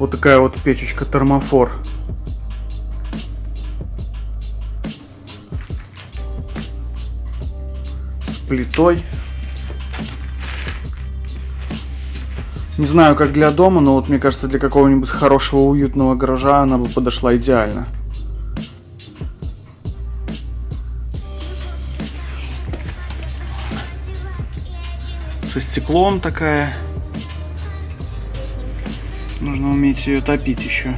Вот такая вот печечка термофор. С плитой. Не знаю, как для дома, но вот мне кажется, для какого-нибудь хорошего уютного гаража она бы подошла идеально. Со стеклом такая. Нужно уметь ее топить еще.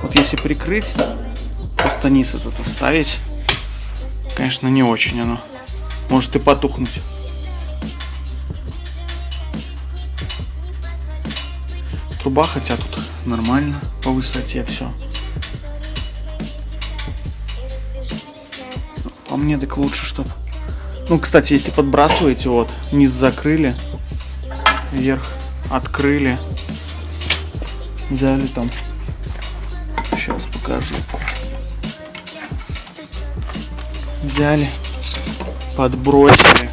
Вот если прикрыть, просто низ этот оставить, конечно, не очень оно. Может и потухнуть. Труба, хотя тут нормально по высоте все. По мне так лучше, чтобы... Ну, кстати, если подбрасываете, вот, низ закрыли, вверх открыли, взяли там, сейчас покажу, взяли, подбросили,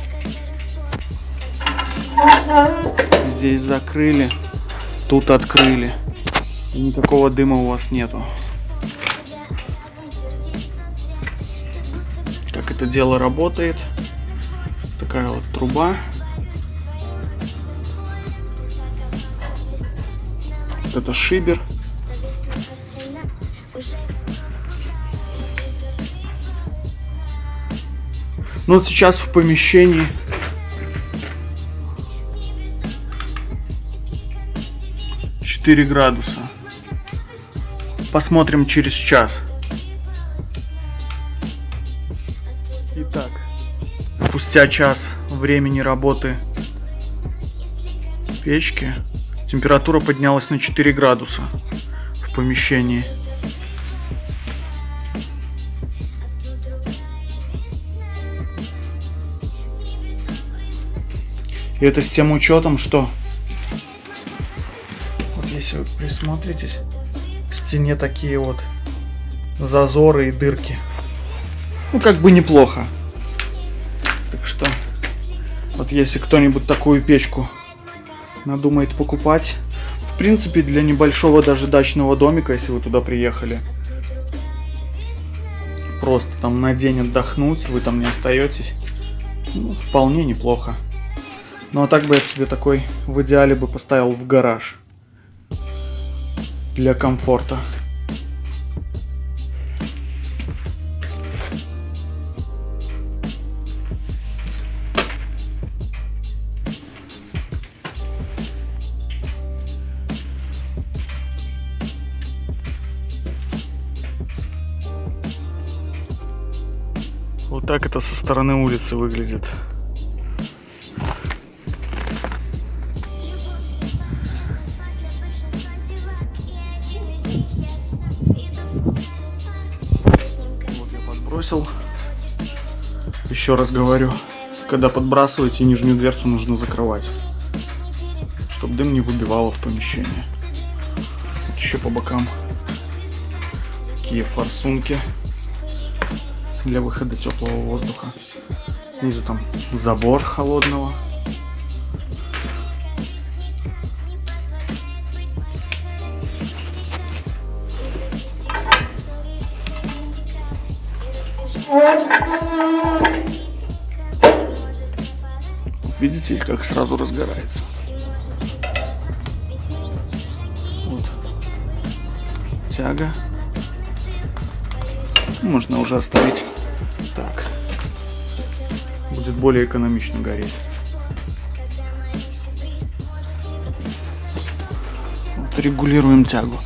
здесь закрыли, тут открыли, и никакого дыма у вас нету. Как это дело работает? Такая вот труба. Вот это шибер. Ну вот сейчас в помещении (4 градуса. Посмотрим через час. Итак, спустя час времени работы печки температура поднялась на 4 градуса в помещении. И это с тем учетом, что вот если вы присмотритесь, в стене такие вот зазоры и дырки. Ну, как бы неплохо. Так что, вот если кто-нибудь такую печку надумает покупать, в принципе, для небольшого даже дачного домика, если вы туда приехали, просто там на день отдохнуть, вы там не остаетесь, ну, вполне неплохо. Ну, а так бы я себе такой в идеале бы поставил в гараж для комфорта. Вот так это со стороны улицы выглядит. Вот я подбросил. Еще раз говорю, когда подбрасываете, нижнюю дверцу нужно закрывать, чтобы дым не выбивало в помещение. Вот еще по бокам такие форсунки для выхода теплого воздуха. Снизу там забор холодного. Видите, как сразу разгорается. Вот тяга. Можно уже оставить так. Будет более экономично гореть. Вот, регулируем тягу.